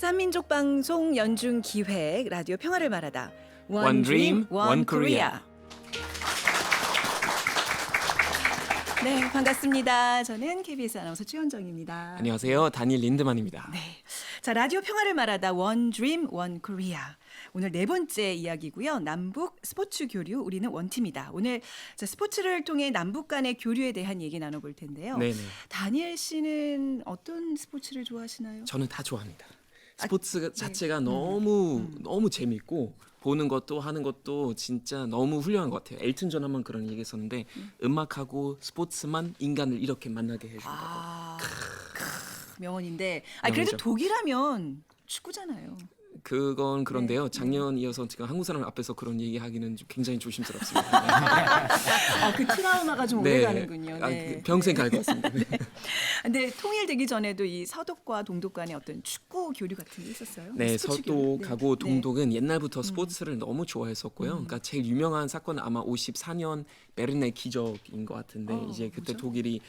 KBS 한민족 방송 연중 기획 라디오 평화를 말하다 One Dream, One Korea. 네, 반갑습니다. 저는 KBS 아나운서 최현정입니다. 안녕하세요. 다니엘 린드만입니다. 네, 자 라디오 평화를 말하다 One Dream, One Korea. 오늘 네 번째 이야기고요. 남북 스포츠 교류, 우리는 원팀이다. 오늘 자, 스포츠를 통해 남북 간의 교류에 대한 얘기 나눠볼 텐데요. 네네. 다니엘 씨는 어떤 스포츠를 좋아하시나요? 저는 다 좋아합니다. 스포츠 네. 자체가 너무 재밌고 보는 것도 하는 것도 진짜 너무 훌륭한 것 같아요. 엘튼 존 한번 그런 얘기했었는데 음악하고 스포츠만 인간을 이렇게 만나게 해준다고. 명언인데, 그래도 명언이죠. 독일하면 축구잖아요. 그건 그런데요. 작년 이어서 지금 한국 사람 앞에서 그런 얘기하기는 좀 굉장히 조심스럽습니다. 그 트라우마가 좀 네. 오래 가는군요. 네. 그 평생 갈 것 같습니다. 네. 근데 통일되기 전에도 이 서독과 동독 간의 어떤 축구 교류 같은 게 있었어요? 네, 스포츠 교류? 서독하고 네. 동독은 옛날부터 스포츠를 너무 좋아했었고요. 그러니까 제일 유명한 사건은 아마 54년 베르네 기적인 것 같은데 이제 그때 뭐죠? 독일이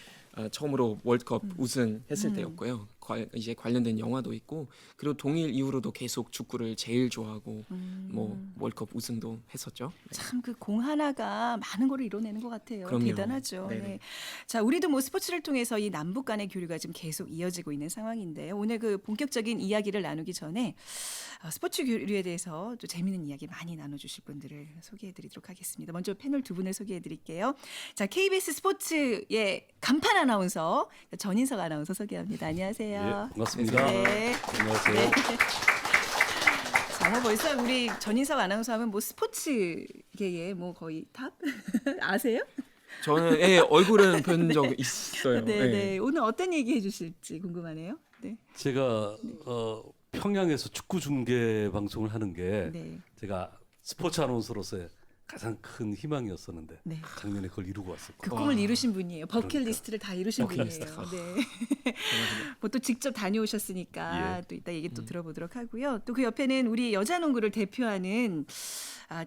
처음으로 월드컵 우승했을 때였고요. 이제 관련된 영화도 있고 그리고 동일 이후로도 계속 축구를 제일 좋아하고 뭐 월드컵 우승도 했었죠. 네. 참 그 공 하나가 많은 걸 이뤄내는 것 같아요. 그럼요. 대단하죠. 네네. 네. 자, 우리도 뭐 스포츠를 통해서 이 남북 간의 교류가 지금 계속 이어지고 있는 상황인데요. 오늘 그 본격적인 이야기를 나누기 전에 스포츠 교류에 대해서 또 재미있는 이야기 많이 나눠주실 분들을 소개해드리도록 하겠습니다. 먼저 패널 두 분을 소개해드릴게요. 자, KBS 스포츠의 간판 아나운서 전인석 아나운서 소개합니다. 안녕하세요. 예, 반갑습니다. 네. 안녕하세요. 네. 자, 뭐 벌써 우리 전인석 아나운서 하면 뭐 스포츠계의 뭐 거의 탑 아세요? 저는 얼굴은 본 적 있어요. 네, 네. 네. 오늘 어떤 얘기 해주실지 궁금하네요. 네, 제가 평양에서 축구 중계 방송을 하는 게 네. 제가 스포츠 아나운서로서의 가장 큰 희망이었었는데 네. 작년에 그걸 이루고 왔었고 그 꿈을 이루신 분이에요. 버킷리스트를 다 이루신 분이에요. 네. 뭐 또 직접 다녀오셨으니까 예. 또 이따 얘기 또 들어보도록 하고요. 또 그 옆에는 우리 여자농구를 대표하는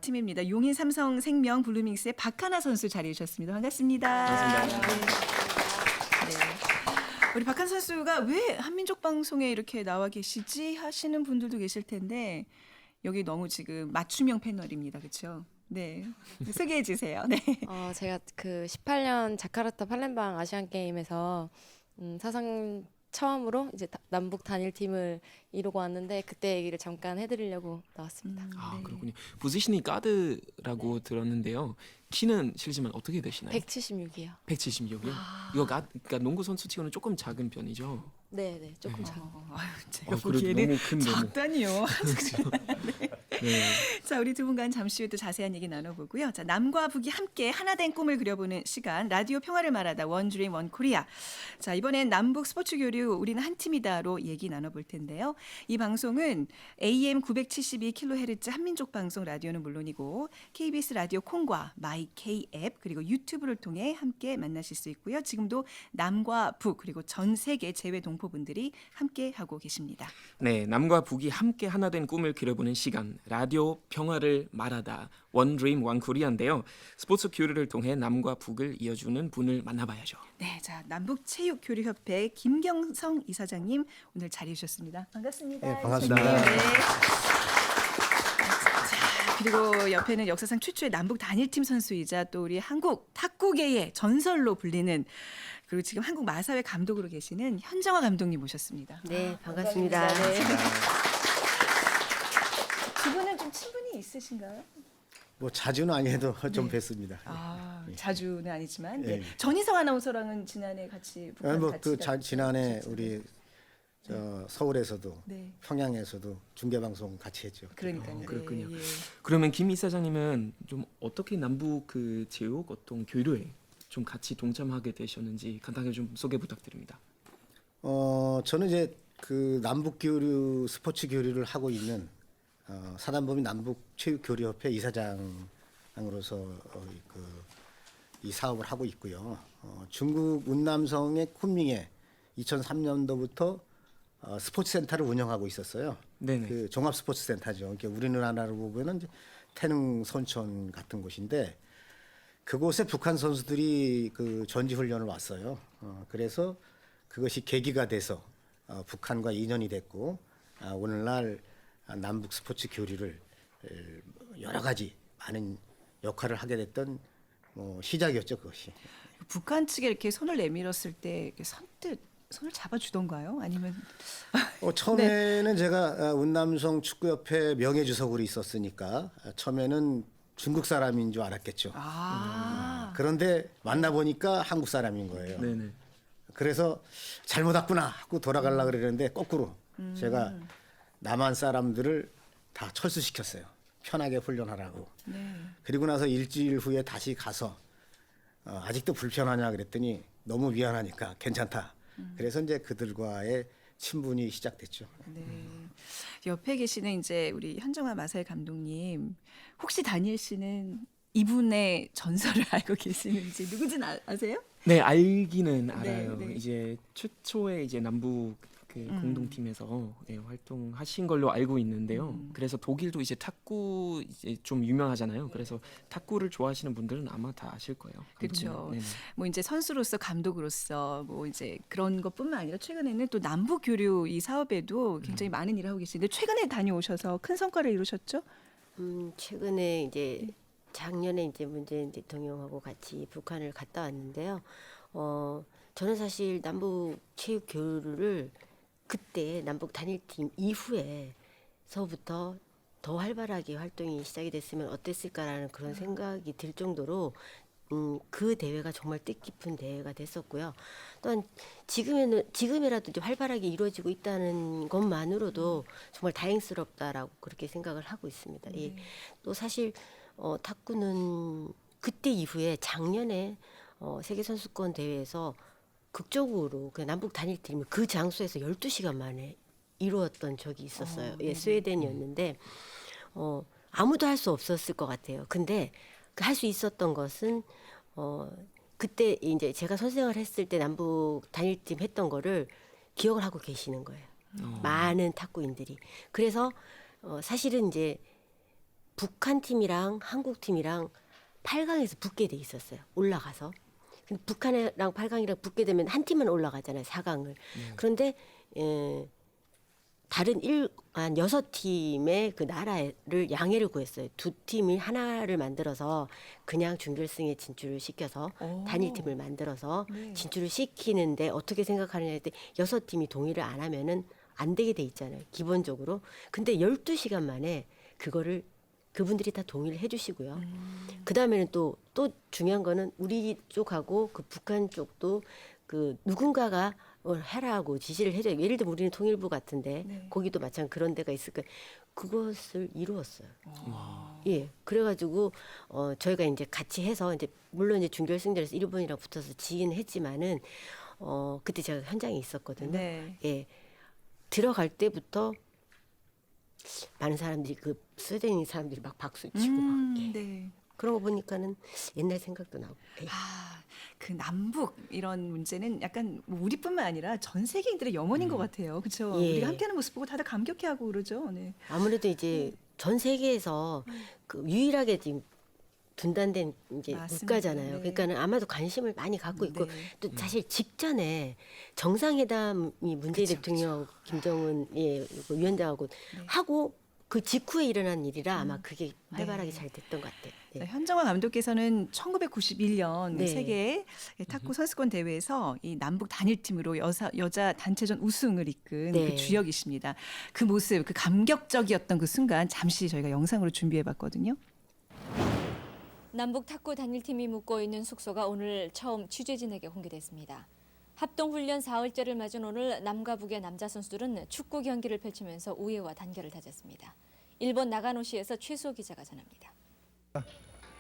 팀입니다. 용인 삼성생명 블루밍스의 박하나 선수 자리해 주셨습니다. 반갑습니다. 반갑습니다. 네. 네. 우리 박하나 선수가 왜 한민족 방송에 이렇게 나와 계시지 하시는 분들도 계실 텐데 여기 너무 지금 맞춤형 패널입니다. 그렇죠? 네. 소개해 주세요. 네. 제가 그 18년 자카르타 팔렘방 아시안 게임에서 사상 처음으로 이제 남북 단일팀을 이루고 왔는데 그때 얘기를 잠깐 해드리려고 나왔습니다. 아 네. 그렇군요. 포지션이 가드라고 들었는데요. 키는 실지만 어떻게 되시나요? 176이요. 176이요. 이거 그러니까 농구 선수 치고는 조금 작은 편이죠. 네, 조금 작은. 아유, 제가 그래도 보기에는 너무 큰 너무. 작다니요. 네. 자, 우리 두 분간 잠시 후에 또 자세한 얘기 나눠보고요. 자, 남과 북이 함께 하나된 꿈을 그려보는 시간, 라디오 평화를 말하다 원 드림 원 코리아. 자, 이번엔 남북 스포츠 교류 우리는 한 팀이다로 얘기 나눠볼 텐데요. 이 방송은 AM 972kHz 한민족 방송 라디오는 물론이고 KBS 라디오 콩과 마이K 앱 그리고 유튜브를 통해 함께 만나실 수 있고요. 지금도 남과 북 그리고 전 세계 재외 동포분들이 함께 하고 계십니다. 네, 남과 북이 함께 하나 된 꿈을 그려보는 시간, 라디오 평화를 말하다 원 드림 원 코리아인데요. 스포츠 교류를 통해 남과 북을 이어주는 분을 만나봐야죠. 네, 자 남북체육교류협회 김경성 이사장님 오늘 자리해 주셨습니다. 반갑습니다. 네, 반갑습니다. 이사장님. 네. 자, 그리고 옆에는 역사상 최초의 남북 단일팀 선수이자 또 우리 한국 탁구계의 전설로 불리는 그리고 지금 한국 마사회 감독으로 계시는 현정화 감독님 모셨습니다. 네, 반갑습니다. 네. 두 분은 좀 친분이 있으신가요? 뭐 자주는 아니어도 좀 네. 뵀습니다. 자주는 아니지만 네. 예. 전희성 아나운서랑은 지난해 같이 북한 같이 뭐그 지난해 가셨죠. 우리 서울에서도 네. 평양에서도 중계 방송 같이 했죠. 그러니까요. 그렇군요. 예, 예. 그러면 김 이사장님은 좀 어떻게 남북 그 체육 어떤 교류에 좀 같이 동참하게 되셨는지 간단하게 좀 소개 부탁드립니다. 저는 이제 그 남북 교류 스포츠 교류를 하고 있는 사단법인 남북 체육 교류협회 이사장으로서 이 사업을 하고 있고요. 중국 운남성의 쿤밍에 2003년도부터 스포츠 센터를 운영하고 있었어요. 네네. 그 종합 스포츠 센터죠. 그러니까 우리나라로 보면은 이제 태릉 선천 같은 곳인데 그곳에 북한 선수들이 그 전지 훈련을 왔어요. 그래서 그것이 계기가 돼서 북한과 인연이 됐고 오늘날 남북 스포츠 교류를 여러 가지 많은 역할을 하게 됐던 시작이었죠, 그것이. 북한 측에 이렇게 손을 내밀었을 때 이렇게 선뜻 손을 잡아주던가요? 아니면 처음에는 제가 운남성 축구협회 명예주석으로 있었으니까 처음에는 중국 사람인 줄 알았겠죠. 그런데 만나보니까 한국 사람인 거예요. 네네. 그래서 잘못 왔구나 하고 돌아가려고 그러는데 거꾸로 제가 남한 사람들을 다 철수시켰어요. 편하게 훈련하라고. 네. 그리고 나서 일주일 후에 다시 가서 아직도 불편하냐 그랬더니 너무 미안하니까 괜찮다. 그래서 이제 그들과의 친분이 시작됐죠. 네. 옆에 계시는 이제 우리 현정화 마사일 감독님, 혹시 다니엘 씨는 이분의 전설을 알고 계시는지 누군지 아세요? 네, 알기는 알아요. 네. 이제 최초에 이제 남북 그 공동팀에서 활동하신 걸로 알고 있는데요. 그래서 독일도 이제 탁구 이제 좀 유명하잖아요. 그래서 탁구를 좋아하시는 분들은 아마 다 아실 거예요. 그렇죠. 네네. 뭐 이제 선수로서 감독으로서 뭐 이제 그런 것뿐만 아니라 최근에는 또 남북 교류 이 사업에도 굉장히 많은 일을 하고 계시는데 최근에 다녀오셔서 큰 성과를 이루셨죠? 최근에 이제 작년에 이제 문재인 대통령하고 같이 북한을 갔다 왔는데요. 저는 사실 남북 체육 교류를 그때 남북 단일팀 이후에서부터 더 활발하게 활동이 시작이 됐으면 어땠을까라는 그런 생각이 들 정도로 그 대회가 정말 뜻깊은 대회가 됐었고요. 또한 지금이라도 이제 활발하게 이루어지고 있다는 것만으로도 정말 다행스럽다라고 그렇게 생각을 하고 있습니다. 예. 또 사실 탁구는 그때 이후에 작년에 세계 선수권 대회에서 극적으로 그 남북 단일팀이 그 장소에서 12시간 만에 이루었던 적이 있었어요. 예, 스웨덴이었는데 아무도 할 수 없었을 것 같아요. 근데 할 수 있었던 것은 그때 이제 제가 선생을 했을 때 남북 단일팀 했던 거를 기억을 하고 계시는 거예요. 많은 탁구인들이. 그래서 사실은 이제 북한 팀이랑 한국 팀이랑 8강에서 붙게 돼 있었어요. 올라가서. 근데 북한이랑 8강이랑 붙게 되면 한 팀만 올라가잖아요. 4강을. 그런데 다른 한 6팀의 그 나라를 양해를 구했어요. 두 팀이 하나를 만들어서 그냥 준결승에 진출을 시켜서 단일팀을 만들어서 진출을 시키는데 어떻게 생각하느냐 할 때 6팀이 동의를 안 하면은 안 되게 돼 있잖아요. 기본적으로. 근데 12시간 만에 그거를 그분들이 다 동의를 해주시고요. 그 다음에는 또 중요한 거는 우리 쪽하고 그 북한 쪽도 그 누군가가 해라고 지시를 해줘요. 예를 들면 우리는 통일부 같은데 거기도 마찬가지 그런 데가 있을 거예요. 그것을 이루었어요. 예, 그래가지고 저희가 이제 같이 해서 이제 물론 이제 준결승전에서 일본이랑 붙어서 지긴 했지만은 그때 제가 현장에 있었거든요. 네. 예, 들어갈 때부터 많은 사람들이 그 스웨덴 사람들이 막 박수 치고 막 예. 네. 그런 거 보니까는 옛날 생각도 나고. 예. 그 남북 이런 문제는 약간 뭐 우리뿐만 아니라 전 세계인들의 영혼인 것 같아요. 그렇죠? 예. 우리가 함께하는 모습 보고 다들 감격해하고 그러죠. 네. 아무래도 이제 전 세계에서 그 유일하게 지금 분단된 이제 맞습니다. 국가잖아요. 네. 그러니까는 아마도 관심을 많이 갖고 있고 네. 또 사실 직전에 정상회담이 문재인 그쵸, 대통령하고 김정은 그 위원장하고 하고 그 직후에 일어난 일이라 아마 그게 활발하게 잘 됐던 것 같아요. 예. 자, 현정화 감독께서는 1991년 네. 세계 탁구 선수권 대회에서 이 남북 단일팀으로 여자 단체전 우승을 이끈 네. 그 주역이십니다. 그 모습, 그 감격적이었던 그 순간 잠시 저희가 영상으로 준비해봤거든요. 남북 탁구 단일팀이 묵고 있는 숙소가 오늘 처음 취재진에게 공개됐습니다. 합동훈련 4일째를 맞은 오늘 남과 북의 남자 선수들은 축구 경기를 펼치면서 우애와 단결을 다졌습니다. 일본 나가노시에서 최수호 기자가 전합니다.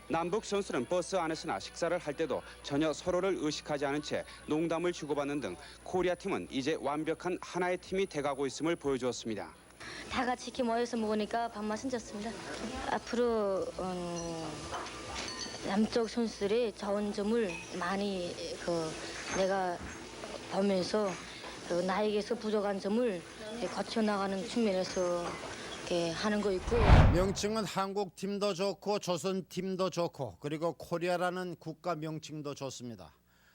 남북 선수는 버스 안에서나 식사를 할 때도 전혀 서로를 의식하지 않은 채 농담을 주고받는 등 코리아 팀은 이제 완벽한 하나의 팀이 돼가고 있음을 보여주었습니다. 다 같이 이렇게 모여서 먹으니까 밥맛은 좋습니다. 앞으로 남쪽 선수들의 좋은 점을 많이 내가 보면서 나에게서 부족한 점을 고쳐나가는 측면에서 이렇게 하는 거 있고. 명칭은 한국 팀도 좋고 조선 팀도 좋고 그리고 코리아라는 국가 명칭도 좋습니다.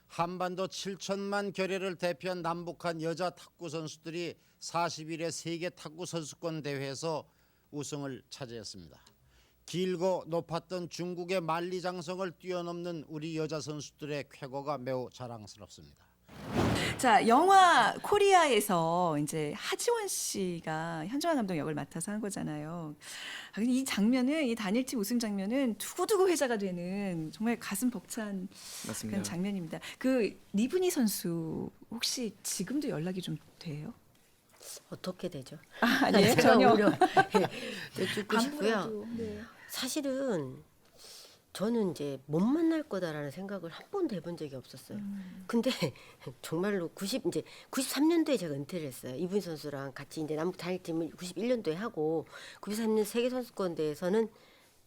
한반도 7천만 결의를 대표한 남북한 여자 탁구 선수들이 41회 세계 탁구 선수권 대회에서 우승을 차지했습니다. 길고 높았던 중국의 만리장성을 뛰어넘는 우리 여자 선수들의 쾌거가 매우 자랑스럽습니다. 자, 영화 코리아에서 이제 하지원 씨가 현정아 감독 역을 맡아서 한 거잖아요. 근데 이 장면은, 이 단일팀 우승 장면은 두고두고 회자가 되는 정말 가슴 벅찬 맞습니다. 그런 장면입니다. 그 리브니 선수 혹시 지금도 연락이 좀 돼요? 어떻게 되죠? 아니에요? 제가 전혀. 오히려 여쭙고 싶고요. 안보여도, 네. 사실은 저는 이제 못 만날 거다라는 생각을 한 번도 해본 적이 없었어요. 근데 정말로 이제 93년도에 제가 은퇴를 했어요. 이분 선수랑 같이 이제 남북 단일팀을 91년도에 하고 93년 세계 선수권 대회에서는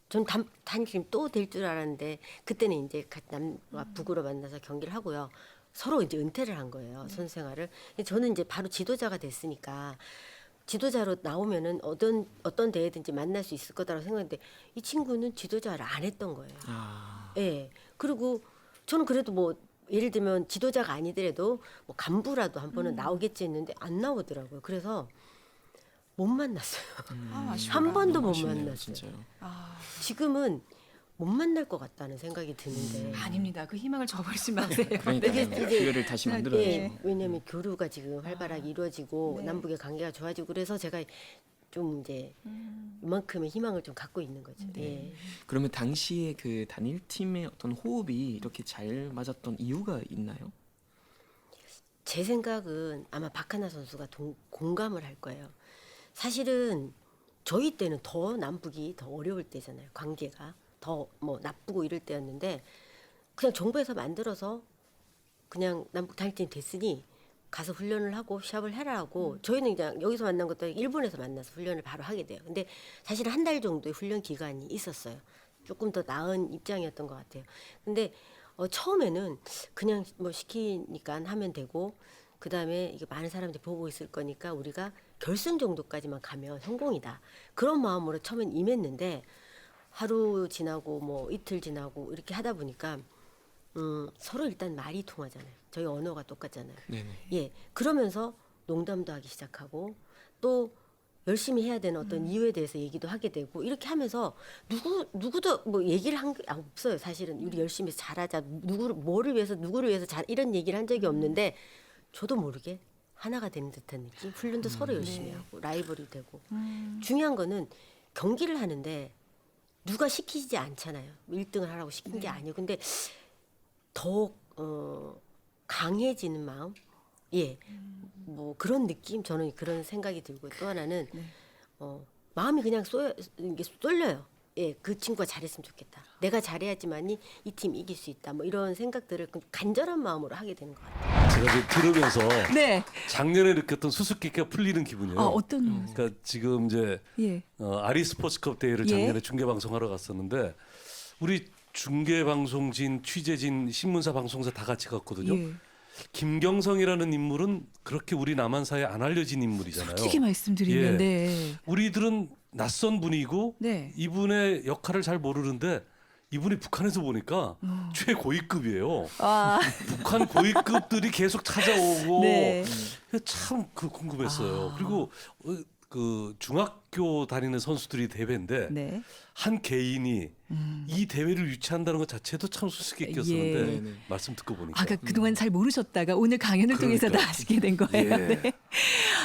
전 단일팀 또 될 줄 알았는데 그때는 이제 남과 북으로 만나서 경기를 하고요. 서로 이제 은퇴를 한 거예요. 선수 생활을. 저는 이제 바로 지도자가 됐으니까 지도자로 나오면은 어떤 대회든지 만날 수 있을 거다라고 생각했는데 이 친구는 지도자를 안 했던 거예요. 예. 그리고 저는 그래도 뭐 예를 들면 지도자가 아니더라도 뭐 간부라도 한 번은 나오겠지 했는데 안 나오더라고요. 그래서 못 만났어요. 한 번도 못 아쉽네요, 만났어요. 진짜요. 지금은 못 만날 것 같다는 생각이 드는데. 아닙니다. 그 희망을 저버리지 마세요. 그러니까 이게 기회를 다시 만들어야죠. 예, 왜냐하면 교류가 지금 활발하게 이루어지고 네. 남북의 관계가 좋아지고 그래서 제가 좀 이제 이만큼의 희망을 좀 갖고 있는 거죠. 예. 그러면 당시에 그 단일팀의 어떤 호흡이 이렇게 잘 맞았던 이유가 있나요? 제 생각은 아마 박하나 선수가 공감을 할 거예요. 사실은 저희 때는 더 남북이 더 어려울 때잖아요. 관계가 더 뭐 나쁘고 이럴 때였는데 그냥 정부에서 만들어서 그냥 남북 단일팀이 됐으니 가서 훈련을 하고 시합을 해라 하고 저희는 그냥 여기서 만난 것도 아니고 일본에서 만나서 훈련을 바로 하게 돼요. 근데 사실 한 달 정도의 훈련 기간이 있었어요. 조금 더 나은 입장이었던 것 같아요. 근데 처음에는 그냥 뭐 시키니까 하면 되고 그다음에 이게 많은 사람들이 보고 있을 거니까 우리가 결승 정도까지만 가면 성공이다. 그런 마음으로 처음엔 임했는데 하루 지나고 뭐 이틀 지나고 이렇게 하다 보니까 서로 일단 말이 통하잖아요. 저희 언어가 똑같잖아요. 네네. 예, 그러면서 농담도 하기 시작하고 또 열심히 해야 되는 어떤 이유에 대해서 얘기도 하게 되고 이렇게 하면서 누구도 뭐 얘기를 한 게 없어요. 사실은 우리 열심히 잘하자. 뭐를 위해서 누구를 위해서 이런 얘기를 한 적이 없는데 저도 모르게 하나가 되는 듯한 느낌. 훈련도 서로 열심히 하고 라이벌이 되고 중요한 거는 경기를 하는데 누가 시키지 않잖아요. 1등을 하라고 시킨 게 아니에요. 근데 더 강해지는 마음, 예, 뭐 그런 느낌, 저는 그런 생각이 들고 또 하나는 마음이 그냥 이게 쏠려요. 예, 그 친구가 잘했으면 좋겠다. 내가 잘해야지만이 이 팀 이길 수 있다. 뭐 이런 생각들을 간절한 마음으로 하게 되는 것 같아요. 제가 지금 들으면서 네. 작년에 느꼈던 수수께끼가 풀리는 기분이에요. 어떤 그러니까 지금 이제 예. 아리 스포츠컵 대회를 예. 작년에 중계 방송하러 갔었는데 우리 중계 방송진, 취재진, 신문사, 방송사 다 같이 갔거든요. 예. 김경성이라는 인물은 그렇게 우리 남한사에 안 알려진 인물이잖아요. 솔직히 말씀드리면 예. 네. 우리들은 낯선 분이고 네. 이분의 역할을 잘 모르는데 이분이 북한에서 보니까 최고위급이에요. 아, 북한 고위급들이 계속 찾아오고 네. 참 궁금했어요. 그리고 그 중학교 다니는 선수들이 대회인데 네. 한 개인이 이 대회를 유치한다는 것 자체도 참 수수께끼였었는데 예. 네네. 말씀 듣고 보니까 아까 그동안 잘 모르셨다가 오늘 강연을 통해서 다 그러니까. 아시게 된 거예요. 예. 네. 그래서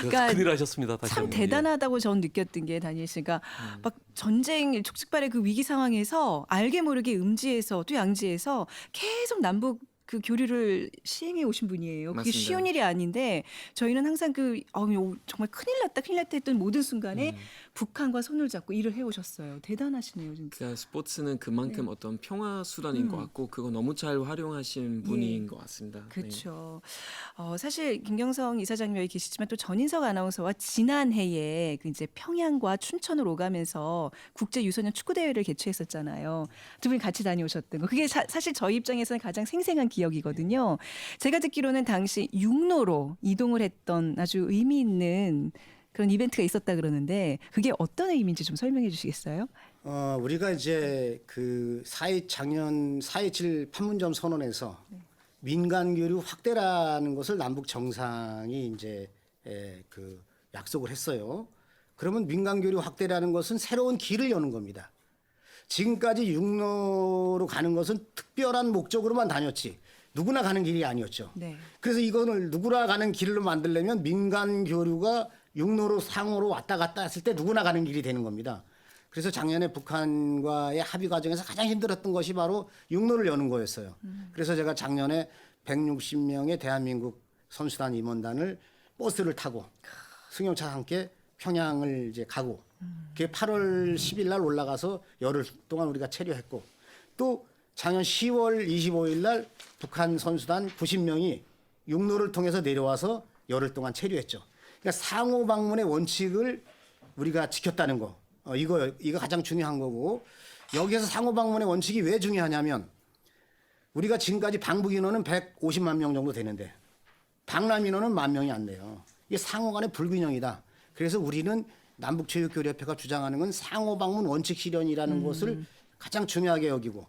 그러니까 큰일 하셨습니다. 다시 참 한번. 대단하다고 저는 느꼈던 게 다니엘 씨가 막 전쟁 일촉즉발의 그 위기 상황에서 알게 모르게 음지에서 또 양지에서 계속 남북 그 교류를 시행해 오신 분이에요. 그게 맞습니다. 쉬운 일이 아닌데 저희는 항상 정말 큰일 났다 했던 모든 순간에 북한과 손을 잡고 일을 해오셨어요. 대단하시네요, 진짜. 그러니까 스포츠는 그만큼 어떤 평화 수단인 것 같고 그거 너무 잘 활용하신 분인 것 같습니다. 네. 그렇죠. 사실 김경성 이사장님 여기 계시지만 또 전인석 아나운서와 지난해에 그 이제 평양과 춘천을 오가면서 국제 유소년 축구 대회를 개최했었잖아요. 두 분이 같이 다녀오셨던 거. 그게 사실 저희 입장에서는 가장 생생한 기억이거든요. 제가 듣기로는 당시 육로로 이동을 했던 아주 의미 있는 그런 이벤트가 있었다 그러는데 그게 어떤 의미인지 좀 설명해 주시겠어요? 우리가 이제 그 작년 4.27 판문점 선언에서 민간 교류 확대라는 것을 남북 정상이 이제 그 약속을 했어요. 그러면 민간 교류 확대라는 것은 새로운 길을 여는 겁니다. 지금까지 육로로 가는 것은 특별한 목적으로만 다녔지 누구나 가는 길이 아니었죠. 네. 그래서 이거를 누구나 가는 길로 만들려면 민간 교류가 육로로 상호로 왔다 갔다 했을 때 누구나 가는 길이 되는 겁니다. 그래서 작년에 북한과의 합의 과정에서 가장 힘들었던 것이 바로 육로를 여는 거였어요. 그래서 제가 작년에 160명의 대한민국 선수단 임원단을 버스를 타고 승용차와 함께 평양을 이제 가고 그게 8월 10일 날 올라가서 열흘 동안 우리가 체류했고 또 작년 10월 25일 날 북한 선수단 90명이 육로를 통해서 내려와서 열흘 동안 체류했죠. 그러니까 상호 방문의 원칙을 우리가 지켰다는 거. 이거 가장 중요한 거고 여기에서 상호 방문의 원칙이 왜 중요하냐면 우리가 지금까지 방북 인원은 150만 명 정도 되는데 방남 인원은 10,000명이 안 돼요. 이게 상호 간의 불균형이다. 그래서 우리는 남북체육교류협회가 주장하는 건 상호 방문 원칙 실현이라는 것을 가장 중요하게 여기고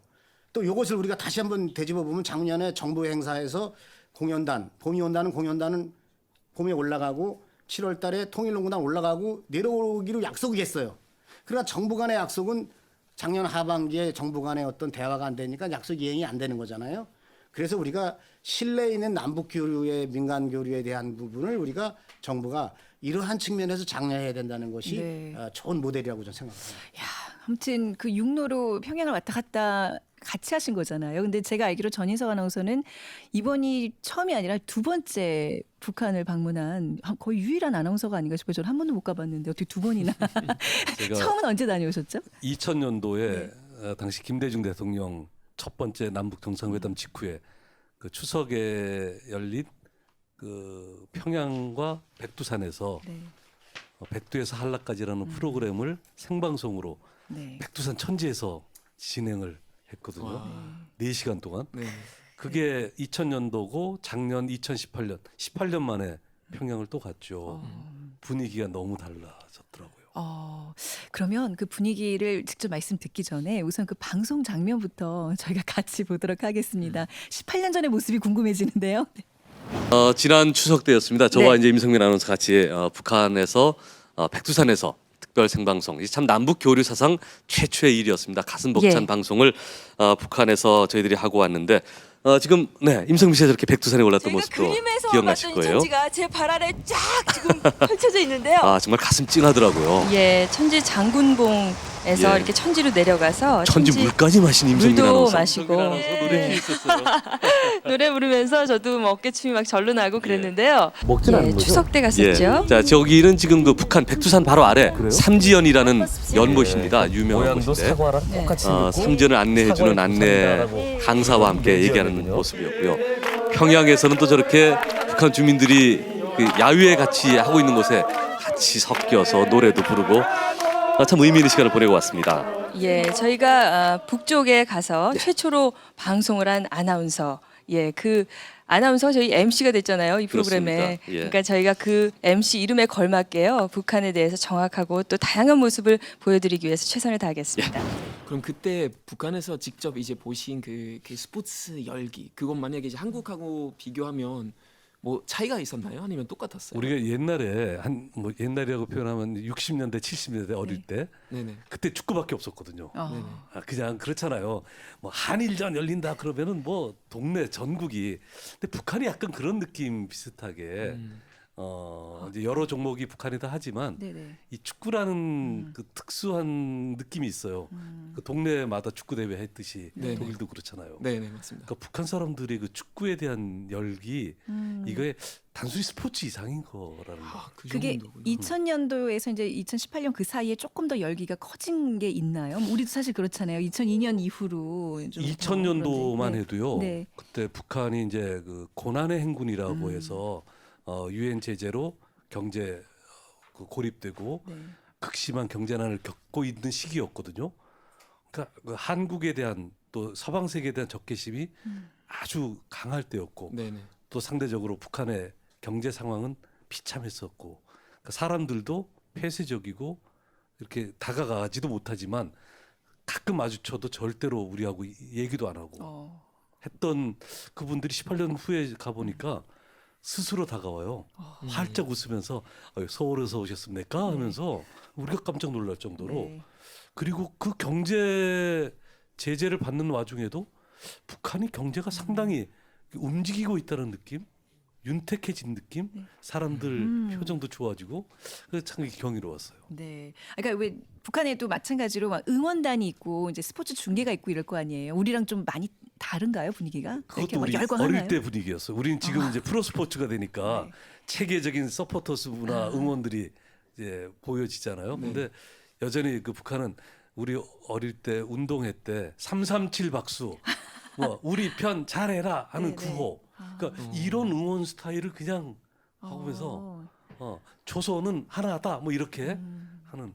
또 이것을 우리가 다시 한번 되짚어 보면 작년에 정부 행사에서 공연단, 봄이 온다는 공연단은 봄에 올라가고 7월 달에 통일농구단 올라가고 내려오기로 약속이 했어요. 그러나 정부 간의 약속은 작년 하반기에 정부 간의 어떤 대화가 안 되니까 약속 이행이 안 되는 거잖아요. 그래서 우리가 실내에 있는 남북 교류의 민간 교류에 대한 부분을 우리가 정부가 이러한 측면에서 장려해야 된다는 것이 네. 좋은 모델이라고 저는 생각합니다. 야, 아무튼 그 육로로 평양을 왔다 갔다 같이 하신 거잖아요. 근데 제가 알기로 전인석 아나운서는 이번이 처음이 아니라 두 번째 북한을 방문한 거의 유일한 아나운서가 아닌가 싶어요. 저는 한 번도 못 가봤는데 어떻게 두 번이나. 제가 처음은 언제 다녀오셨죠? 2000년도에 당시 김대중 대통령 첫 번째 남북 정상회담 직후에 그 추석에 열린 그 평양과 백두산에서 네. 백두에서 한라까지라는 프로그램을 생방송으로 네. 백두산 천지에서 진행을 했거든요. 와. 4시간 동안. 네. 그게 2000년도고 작년 2018년 18년 만에 평양을 또 갔죠. 분위기가 너무 달라졌더라고요. 그러면 그 분위기를 직접 말씀 듣기 전에 우선 그 방송 장면부터 저희가 같이 보도록 하겠습니다. 18년 전의 모습이 궁금해지는데요. 지난 추석 때였습니다. 저와 네. 이제 임성민 아나운서 같이 북한에서 백두산에서 특별 생방송. 참 남북 교류 사상 최초의 일이었습니다. 가슴 벅찬 예. 방송을 북한에서 저희들이 하고 왔는데 지금 임성민 씨가 저렇게 백두산에 올랐던 모습도 기억나실 거예요. 천지가 제 발 아래 쫙 지금 펼쳐져 있는데요. 정말 가슴 찡하더라고요. 예, 천지 장군봉에서 예. 이렇게 천지로 내려가서 천지 물까지 마신 임성민 물도 아나운서. 마시고 노래 있었어요. 노래 부르면서 저도 뭐 어깨춤이 막 절로 나고 그랬는데요. 먹진 않는 거죠? 추석 때 갔었죠. 자, 저기는 지금 그 북한 백두산 바로 아래 삼지연이라는 연못입니다. 유명한 모양도 곳인데 사과랑 똑같이 생겼고 삼지연을 안내해주는 안내 강사와 함께 얘기하는 모습이었고요. 평양에서는 또 저렇게 북한 주민들이 그 야유회 같이 하고 있는 곳에 같이 섞여서 노래도 부르고 참 의미 있는 시간을 보내고 왔습니다. 예, 저희가 북쪽에 가서 최초로 방송을 한 아나운서. 예, 그 아나운서 저희 MC가 됐잖아요. 이 프로그램에. 그렇습니까? 예. 그러니까 저희가 그 MC 이름에 걸맞게요. 북한에 대해서 정확하고 또 다양한 모습을 보여드리기 위해서 최선을 다하겠습니다. 그럼 그때 북한에서 직접 이제 보신 그 스포츠 열기 그것 만약에 이제 한국하고 비교하면 뭐 차이가 있었나요? 아니면 똑같았어요? 우리가 옛날에 뭐 옛날이라고 표현하면 60년대 70년대 어릴 때 네네. 그때 축구밖에 없었거든요. 네네. 그냥 그렇잖아요. 뭐 한일전 열린다 그러면은 뭐 동네 전국이. 근데 북한이 약간 그런 느낌 비슷하게 이제 여러 종목이 북한이다 하지만 네네. 이 축구라는 그 특수한 느낌이 있어요. 그 동네마다 축구 대회 했듯이 네네. 독일도 그렇잖아요. 네네 맞습니다. 그러니까 북한 사람들의 그 축구에 대한 열기 이거에 단순히 스포츠 이상인 거라는 거. 그 그게 정도군요. 2000년도에서 이제 2018년 그 사이에 조금 더 열기가 커진 게 있나요? 우리도 사실 그렇잖아요. 2002년 이후로 좀 2000년도만 그런데. 해도요. 네. 그때 북한이 이제 그 고난의 행군이라고 해서 유엔 제재로 경제 그 고립되고 네. 극심한 경제난을 겪고 있는 시기였거든요. 그러니까 그 한국에 대한 또 서방 세계에 대한 적개심이 아주 강할 때였고 네네. 또 상대적으로 북한의 경제 상황은 비참했었고 그러니까 사람들도 폐쇄적이고 이렇게 다가가지도 못하지만 가끔 마주쳐도 절대로 우리하고 얘기도 안 하고 했던 그분들이 18년 후에 가보니까 스스로 다가와요. 활짝 웃으면서 서울에서 오셨습니까? 하면서 우리가 깜짝 놀랄 정도로. 네. 그리고 그 경제 제재를 받는 와중에도 북한이 경제가 상당히 움직이고 있다는 느낌, 윤택해진 느낌, 사람들 표정도 좋아지고 그래서 참 경이로웠어요. 네. 그러니까 왜 북한에도 마찬가지로 막 응원단이 있고 이제 스포츠 중계가 있고 이럴 거 아니에요. 우리랑 좀 많이 다른가요, 분위기가? 이렇게 그것도 막 우리 열광하나요? 어릴 때 분위기였어요. 우리는 지금 이제 프로 스포츠가 되니까 네. 체계적인 서포터스 문화 응원들이 이제 보여지잖아요. 근데 여전히 그 북한은 우리 어릴 때 운동회 때 337 박수, 뭐 우리 편 잘해라 하는 네, 네. 구호. 그러니까 이런 응원 스타일을 그냥 하면서 조선은 하나다 뭐 이렇게 하는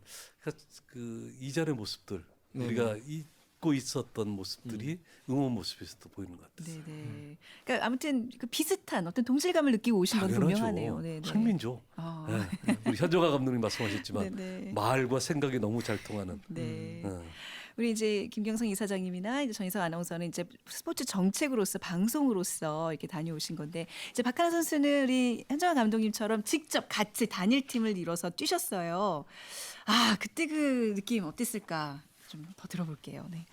그 이전의 모습들 우리가 잊고 있었던 모습들이 응원 모습에서도 보이는 것 같았어요. 네네. 그러니까 아무튼 그 비슷한 어떤 동질감을 느끼고 오신 건 당연하죠. 분명하네요. 네네. 한민족. 네. 우리 현정아 감독님 말씀하셨지만 네네. 말과 생각이 너무 잘 통하는. 네. 우리 이제 김경성 이사장님이나 이제 전희석 아나운서는 이제 스포츠 정책으로서 방송으로서 이렇게 다녀오신 건데 이제 박하나 선수는 우리 현정아 감독님처럼 직접 같이 단일팀을 이뤄서 뛰셨어요. 아 그때 그 느낌 어땠을까 좀 더 들어볼게요. 네.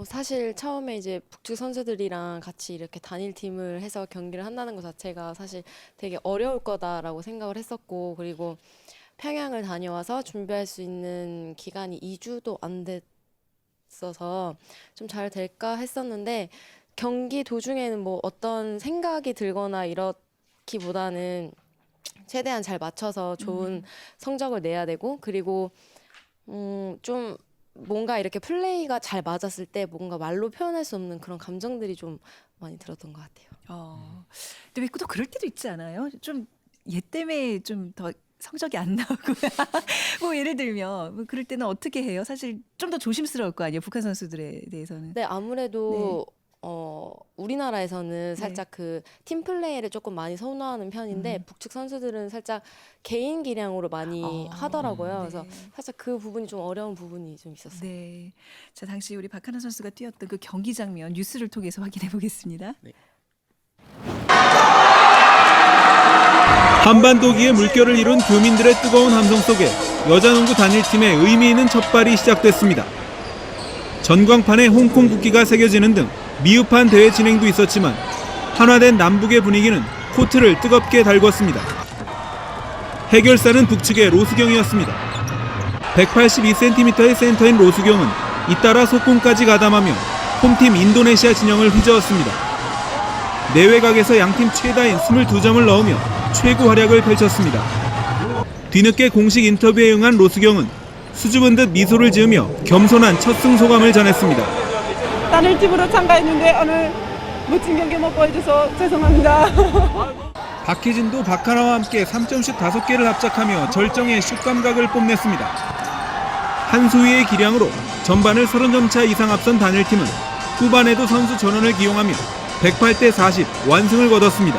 사실 처음에 이제 북측 선수들이랑 같이 이렇게 단일 팀을 해서 경기를 한다는 것 자체가 사실 되게 어려울 거다라고 생각을 했었고 그리고 평양을 다녀와서 준비할 수 있는 기간이 2주도 안 됐어서 좀 잘 될까 했었는데 경기 도중에는 뭐 어떤 생각이 들거나 이렇기보다는 최대한 잘 맞춰서 좋은 성적을 내야 되고 그리고 좀 뭔가 이렇게 플레이가 잘 맞았을 때 뭔가 말로 표현할 수 없는 그런 감정들이 좀 많이 들었던 것 같아요. 근데 왜 또 그럴 때도 있지 않아요? 좀 얘 때문에 좀 더 성적이 안 나오고 뭐 예를 들면 뭐 그럴 때는 어떻게 해요? 사실 좀 더 조심스러울 거 아니에요, 북한 선수들에 대해서는. 네, 아무래도 우리나라에서는 네. 살짝 그 팀 플레이를 조금 많이 선호하는 편인데 북측 선수들은 살짝 개인 기량으로 많이 하더라고요. 그래서 네. 살짝 그 부분이 좀 어려운 부분이 좀 있었어요. 네. 자, 당시 우리 박하나 선수가 뛰었던 그 경기 장면 뉴스를 통해서 확인해 보겠습니다. 한반도기의 물결을 이룬 교민들의 뜨거운 함성 속에 여자농구 단일팀의 의미 있는 첫발이 시작됐습니다. 전광판에 홍콩 국기가 새겨지는 등 미흡한 대회 진행도 있었지만 한화된 남북의 분위기는 코트를 뜨겁게 달궜습니다. 해결사는 북측의 로수경이었습니다. 182cm의 센터인 로수경은 잇따라 속공까지 가담하며 홈팀 인도네시아 진영을 휘저었습니다. 내외각에서 양팀 최다인 22점을 넣으며 최고 활약을 펼쳤습니다. 뒤늦게 공식 인터뷰에 응한 로수경은 수줍은 듯 미소를 지으며 겸손한 첫 승소감을 전했습니다. 단일팀으로 참가했는데 오늘 멋진 경기 못 보여줘서 죄송합니다. 박희진도 박하나와 함께 3점슛 5개를 합작하며 절정의 슛 감각을 뽐냈습니다. 한수위의 기량으로 전반을 30점 차 이상 앞선 단일팀은 후반에도 선수 전원을 기용하며 108대 40 완승을 거뒀습니다.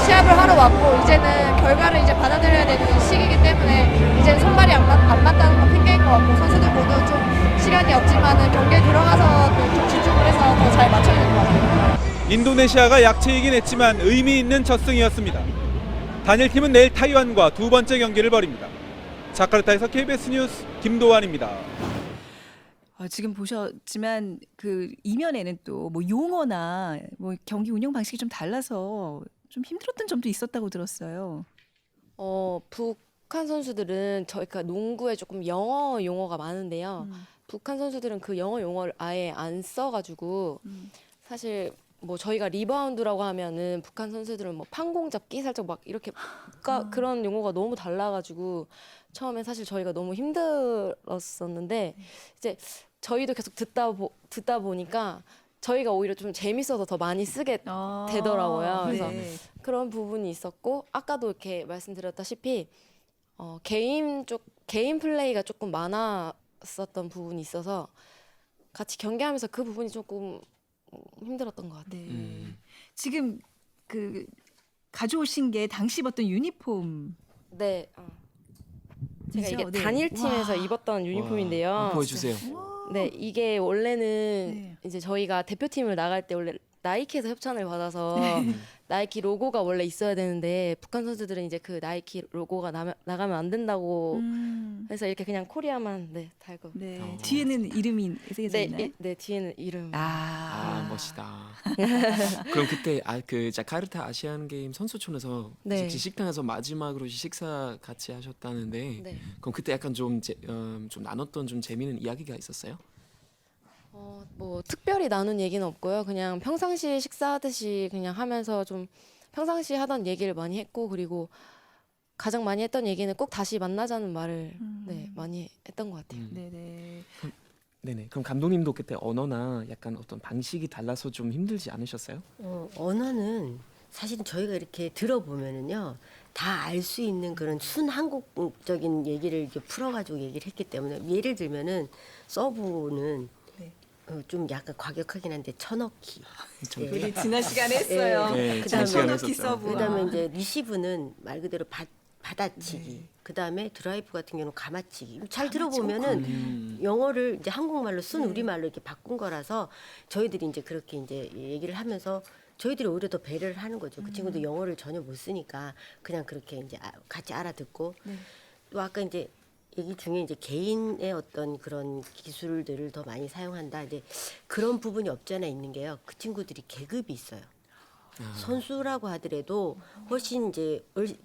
시합을 하러 왔고 이제는 결과를 이제 받아들여야 되는 시기이기 때문에 이제 손발이 안 맞다는 건 핑계인 것 같고 선수들 모두 좀 시간이 없지만은 경기에 들어가서 좀 집중을 해서 더 잘 맞춰야 될 것 같아요. 인도네시아가 약체이긴 했지만 의미 있는 첫 승이었습니다. 단일팀은 내일 타이완과 두 번째 경기를 벌입니다. 자카르타에서 KBS 뉴스 김도환입니다. 지금 보셨지만 그 이면에는 또 뭐 용어나 뭐 경기 운영 방식이 좀 달라서 좀 힘들었던 점도 있었다고 들었어요. 북한 선수들은 저희가 농구에 조금 영어 용어가 많은데요. 북한 선수들은 그 영어 용어를 아예 안 써가지고 사실 뭐 저희가 리바운드라고 하면은 북한 선수들은 뭐 판공 잡기 살짝 막 이렇게 그런 용어가 너무 달라가지고 처음에 사실 저희가 너무 힘들었었는데 이제 저희도 계속 듣다 보니까 저희가 오히려 좀 재밌어서 더 많이 쓰게 되더라고요. 그래서 네. 그런 부분이 있었고 아까도 이렇게 말씀드렸다시피 개인 플레이가 조금 많았었던 부분이 있어서 같이 경기하면서 그 부분이 조금 힘들었던 것 같아요. 네. 지금 그 가져오신 게 당시 입었던 유니폼. 네. 제가 이게 네. 단일팀에서 와. 입었던 유니폼인데요. 보여주세요. 네, 이게 원래는 이제 저희가 대표팀을 나갈 때 원래 나이키에서 협찬을 받아서 나이키 로고가 원래 있어야 되는데 북한 선수들은 이제 그 나이키 로고가 나가면 안 된다고 해서 이렇게 그냥 코리아만 달고. 네. 뒤에는 이름이 새겨져 있나요? 네, 뒤에는 이름. 아, 멋있다. 그럼 그때 그 자카르타 아시안 게임 선수촌에서 네. 식당에서 마지막으로 식사 같이 하셨다는데 네. 그럼 그때 약간 좀 나눴던 좀 재미있는 이야기가 있었어요? 뭐 특별히 나눈 얘기는 없고요. 그냥 평상시 식사하듯이 그냥 하면서 좀 평상시 하던 얘기를 많이 했고, 그리고 가장 많이 했던 얘기는 꼭 다시 만나자는 말을 많이 했던 것 같아요. 네네. 네네. 그럼 감독님도 그때 언어나 약간 어떤 방식이 달라서 좀 힘들지 않으셨어요? 언어는 사실은 저희가 이렇게 들어보면은요 다 알 수 있는 그런 순한국적인 얘기를 이렇게 풀어가지고 얘기를 했기 때문에, 예를 들면은 서브는 좀 약간 과격하긴 한데 천억기. 우리 지난 시간에 했어요. 네, 그다음에 천억기 서브. 그다음에 이제 리시브는 말 그대로 받아치기. 그다음에 드라이브 같은 경우는 감아치기. 잘 들어보면은 영어를 이제 한국말로 쓴 우리말로 이렇게 바꾼 거라서 저희들이 이제 그렇게 이제 얘기를 하면서 저희들이 오히려 더 배려를 하는 거죠. 그 친구도 영어를 전혀 못 쓰니까 그냥 그렇게 이제 같이 알아듣고. 또 아까 이제 얘기 중에 이제 개인의 어떤 그런 기술들을 더 많이 사용한다. 이제 그런 부분이 없지 않아 있는 게요. 그 친구들이 계급이 있어요. 선수라고 하더라도 훨씬 이제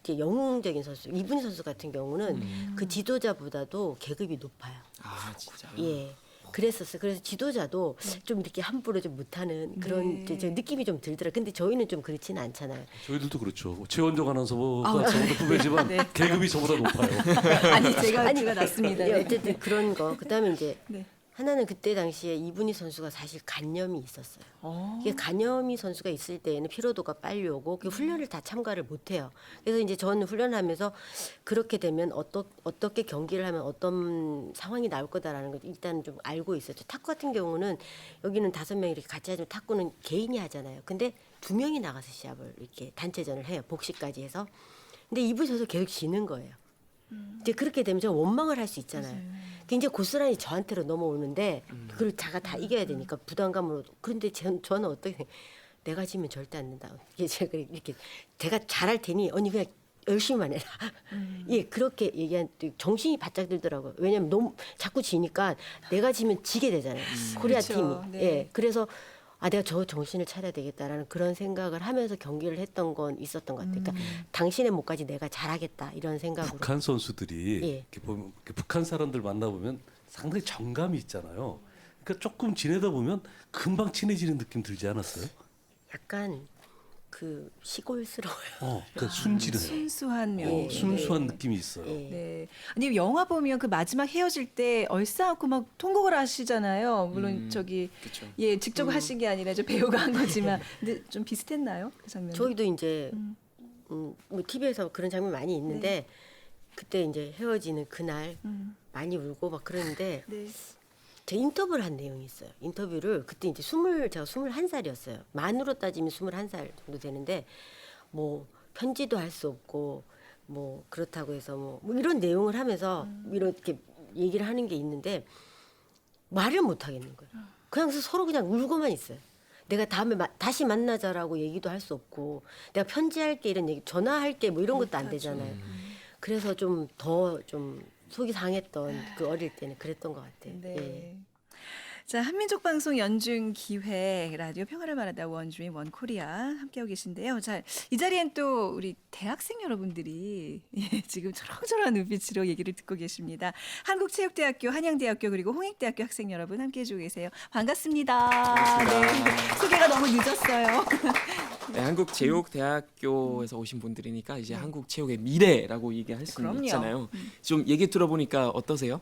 영웅적인 선수, 이분희 선수 같은 경우는 그 지도자보다도 계급이 높아요. 아, 진짜요? 예. 그랬었어요. 그래서 지도자도 좀 이렇게 함부로 좀 못하는 그런 저 느낌이 좀 들더라고요. 근데 저희는 좀 그렇지는 않잖아요. 저희들도 그렇죠. 최원정 아나운서가 저보다 후배지만 계급이 저보다 높아요. 아니 제가 낮습니다. 예, 어쨌든 그런 거. 그다음에 이제 네. 하나는 그때 당시에 이분희 선수가 사실 간염이 있었어요. 이게 간염이 선수가 있을 때에는 피로도가 빨리 오고 그 훈련을 다 참가를 못 해요. 그래서 이제 저는 훈련하면서 그렇게 되면 어떻게 경기를 하면 어떤 상황이 나올 거다라는 걸 일단 좀 알고 있었죠. 탁구 같은 경우는 여기는 5명 이렇게 같이 하지만 탁구는 개인이 하잖아요. 근데 2명이 나가서 시합을 이렇게 단체전을 해요. 복식까지 해서. 근데 이분희 선수 계속 지는 거예요. 이제 그렇게 되면 좀 원망을 할 수 있잖아요. 이제 고스란히 저한테로 넘어오는데 그걸 자가 다 이겨야 되니까 부담감으로. 그런데 저는 어떻게 내가 지면 절대 안 된다. 이게 제가 이렇게 제가 잘할 테니 언니 그냥 열심히만 해라. 예, 그렇게 얘기한 정신이 바짝 들더라고요. 왜냐면 너무 자꾸 지니까 내가 지면 지게 되잖아요. 코리아 그렇죠. 팀이. 네. 예, 그래서 내가 저 정신을 차려야 되겠다라는 그런 생각을 하면서 경기를 했던 건 있었던 것 같아요. 그러니까 당신의 몫까지 내가 잘하겠다 이런 생각으로. 북한 선수들이 예. 이렇게 보면 북한 사람들 만나보면 상당히 정감이 있잖아요. 그러니까 조금 지내다 보면 금방 친해지는 느낌 들지 않았어요? 약간 그 시골스러워요. 그 순진해요. 순수한 면. 순수한 느낌이 있어요. 네. 아니 영화 보면 그 마지막 헤어질 때 얼싸안고 막 통곡을 하시잖아요. 물론 그쵸. 예 직접 하신 게 아니라 저 배우가 한 거지만, 근데 좀 비슷했나요 그 장면? 저희도 이제 뭐 TV에서 그런 장면 많이 있는데 그때 이제 헤어지는 그날 많이 울고 막 그러는데 제 인터뷰를 한 내용이 있어요. 인터뷰를 그때 이제 제가 21살이었어요. 만으로 따지면 21살 정도 되는데 뭐 편지도 할 수 없고 뭐 그렇다고 해서 뭐 이런 내용을 하면서 이렇게 얘기를 하는 게 있는데 말을 못 하겠는 거예요. 그냥 서로 그냥 울고만 있어요. 내가 다음에 다시 만나자라고 얘기도 할 수 없고 내가 편지할게 이런 얘기, 전화할게 뭐 이런 것도 안 되잖아요. 그래서 좀 더 좀 속이 상했던 그 어릴 때는 그랬던 것 같아요. 네. 예. 자, 한민족 방송 연중 기획 라디오 평화를 말하다 원주인 원코리아 함께하고 계신데요. 자, 이 자리엔 또 우리 대학생 여러분들이 지금 초롱초롱한 눈빛으로 얘기를 듣고 계십니다. 한국체육대학교, 한양대학교 그리고 홍익대학교 학생 여러분 함께해 주고 계세요. 반갑습니다. 네, 소개가 너무 늦었어요. 네, 한국체육대학교에서 오신 분들이니까 이제 한국 체육의 미래라고 얘기할 수 그럼요. 있잖아요. 좀 얘기 들어보니까 어떠세요?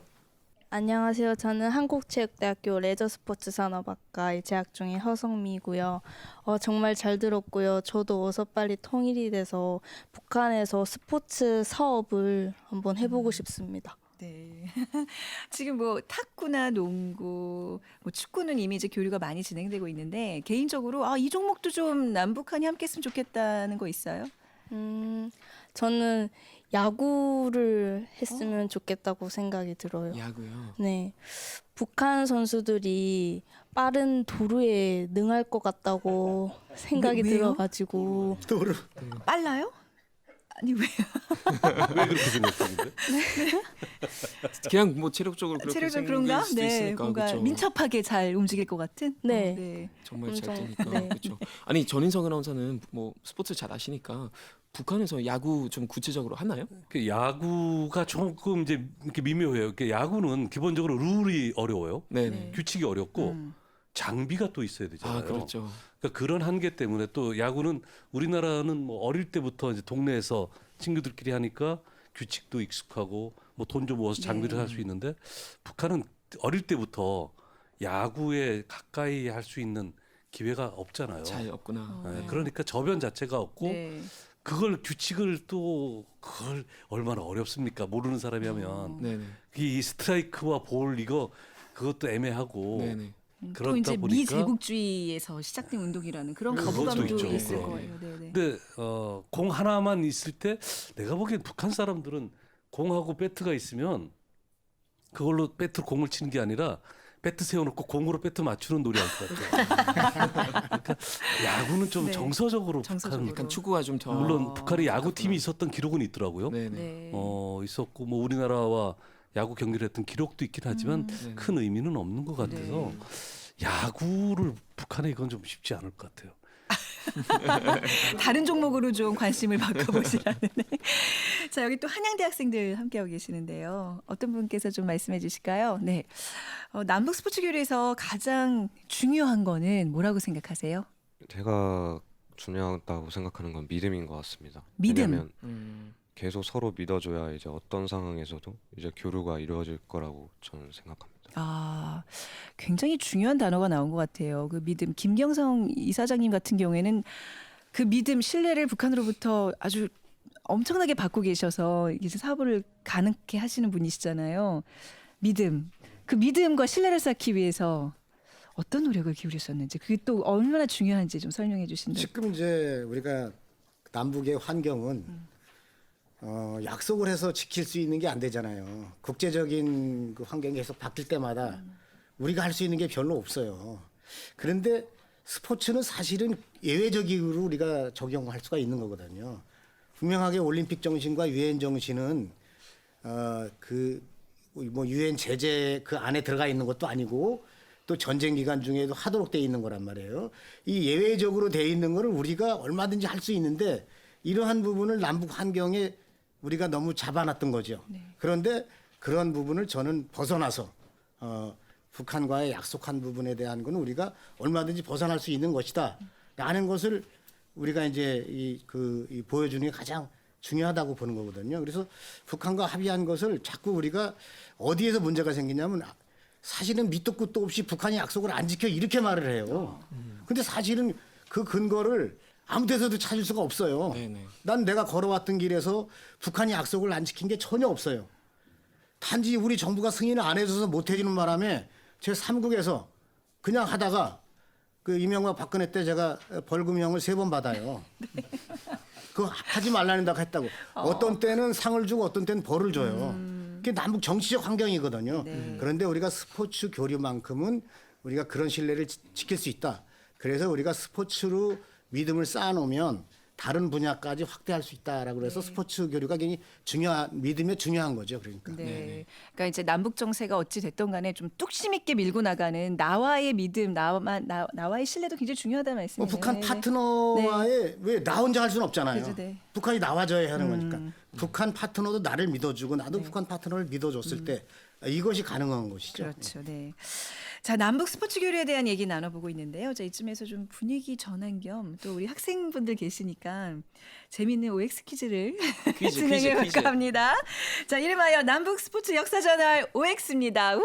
안녕하세요. 저는 한국체육대학교 레저스포츠산업학과에 재학 중인 허성미고요. 정말 잘 들었고요. 저도 어서 빨리 통일이 돼서 북한에서 스포츠 사업을 한번 해보고 싶습니다. 네. 지금 뭐 탁구나 농구, 뭐 축구는 이미 이제 교류가 많이 진행되고 있는데 개인적으로 이 종목도 좀 남북한이 함께했으면 좋겠다는 거 있어요? 저는 야구를 했으면 좋겠다고 생각이 들어요. 야구요? 네. 북한 선수들이 빠른 도루에 능할 것 같다고 생각이 왜요? 들어가지고 도루 빨라요? 아니 왜요? 왜 그렇게 생각하는데? 그냥 뭐 체력적으로 그렇게 체력적 생길 그런가? 수도 네, 있으니까 뭔가 그쵸. 민첩하게 잘 움직일 것 같은. 네. 네. 정말 잘 엄청, 뛰니까 네. 그렇죠. 아니 전인석 아나운서는 뭐 스포츠 잘 아시니까 북한에서 야구 좀 구체적으로 하나요? 그 야구가 조금 이제 이렇게 미묘해요. 그 야구는 기본적으로 룰이 어려워요. 네네. 규칙이 어렵고 장비가 또 있어야 되잖아요. 아 그렇죠. 그러니까 그런 한계 때문에 또 야구는 우리나라는 뭐 어릴 때부터 이제 동네에서 친구들끼리 하니까 규칙도 익숙하고 뭐 돈 좀 모아서 장비를 할 수 있는데 북한은 어릴 때부터 야구에 가까이 할 수 있는 기회가 없잖아요. 잘 없구나. 네, 그러니까 저변 자체가 없고 네. 그걸 규칙을 또 그걸 얼마나 어렵습니까? 모르는 사람이 하면 네네. 이 스트라이크와 볼 이거 그것도 애매하고 네네. 또 그러다 이제 보니까 미제국주의에서 시작된 운동이라는 그런 그것도 거부감도 있죠. 있을 네. 거예요. 네네. 근데 공 하나만 있을 때 내가 보기엔 북한 사람들은 공하고 배트가 있으면 그걸로 배트로 공을 치는 게 아니라 배트 세워놓고 공으로 배트 맞추는 놀이 할 것 같아요. 그러니까 야구는 좀 네. 정서적으로 정서적으로. 북한 약간 축구가 좀 더 물론 북한에 야구 팀이 있었던 기록은 있더라고요. 네네. 네. 있었고 뭐 우리나라와 야구 경기를 했던 기록도 있긴 하지만 네네. 큰 의미는 없는 것 같아서 야구를 북한에 이건 좀 쉽지 않을 것 같아요. 다른 종목으로 좀 관심을 바꿔보시라는. 자, 여기 또 한양대 학생들 함께하고 계시는데요. 어떤 분께서 좀 말씀해 주실까요? 네. 남북 스포츠 교류에서 가장 중요한 거는 뭐라고 생각하세요? 제가 중요하다고 생각하는 건 믿음인 것 같습니다. 믿음. 왜냐하면 계속 서로 믿어줘야 이제 어떤 상황에서도 이제 교류가 이루어질 거라고 저는 생각합니다. 아, 굉장히 중요한 단어가 나온 것 같아요. 그 믿음. 김경성 이사장님 같은 경우에는 그 믿음, 신뢰를 북한으로부터 아주 엄청나게 받고 계셔서 이제 사업을 가능하게 하시는 분이시잖아요. 믿음. 그 믿음과 신뢰를 쌓기 위해서 어떤 노력을 기울이셨는지 그게 또 얼마나 중요한지 좀 설명해 주신다면. 지금 이제 우리가 남북의 환경은 약속을 해서 지킬 수 있는 게 안 되잖아요. 국제적인 그 환경이 계속 바뀔 때마다 우리가 할 수 있는 게 별로 없어요. 그런데 스포츠는 사실은 예외적으로 우리가 적용할 수가 있는 거거든요. 분명하게 올림픽 정신과 유엔 정신은 그 뭐 유엔 제재 그 안에 들어가 있는 것도 아니고 또 전쟁 기간 중에도 하도록 돼 있는 거란 말이에요. 이 예외적으로 돼 있는 거를 우리가 얼마든지 할 수 있는데 이러한 부분을 남북 환경에 우리가 너무 잡아놨던 거죠. 그런데 그런 부분을 저는 벗어나서 북한과의 약속한 부분에 대한 건 우리가 얼마든지 벗어날 수 있는 것이다라는 것을 우리가 이제 이 보여주는 게 가장 중요하다고 보는 거거든요. 그래서 북한과 합의한 것을 자꾸 우리가 어디에서 문제가 생기냐면 사실은 밑도 끝도 없이 북한이 약속을 안 지켜 이렇게 말을 해요. 근데 사실은 그 근거를 아무 데서도 찾을 수가 없어요. 네네. 난 내가 걸어왔던 길에서 북한이 약속을 안 지킨 게 전혀 없어요. 단지 우리 정부가 승인을 안 해줘서 못 해주는 바람에 제 3국에서 그냥 하다가 그 이명박 박근혜 때 제가 벌금형을 3번 받아요. 그거 하지 말라는다고 했다고. 어떤 때는 상을 주고 어떤 때는 벌을 줘요. 그게 남북 정치적 환경이거든요. 그런데 우리가 스포츠 교류만큼은 우리가 그런 신뢰를 지킬 수 있다. 그래서 우리가 스포츠로 믿음을 쌓아놓으면 다른 분야까지 확대할 수 있다라고 그래서 스포츠 교류가 굉장히 믿음이 중요한 거죠. 그러니까. 네. 그러니까 이제 남북 정세가 어찌 됐던 간에 좀 뚝심 있게 밀고 나가는 나와의 믿음, 나와의 신뢰도 굉장히 중요하다는 말씀이에요. 북한 파트너와의 왜 나 혼자 할 수는 없잖아요. 그죠, 네. 북한이 나와줘야 하는 거니까. 북한 파트너도 나를 믿어주고 나도 북한 파트너를 믿어줬을 때 이것이 가능한 것이죠. 그렇죠. 네. 자, 남북 스포츠 교류에 대한 얘기 나눠보고 있는데요. 자, 이쯤에서 좀 분위기 전환 겸 또 우리 학생분들 계시니까 재미있는 OX 퀴즈를 진행해 볼까 합니다. 자, 이름하여 남북 스포츠 역사 전환 OX입니다. 우!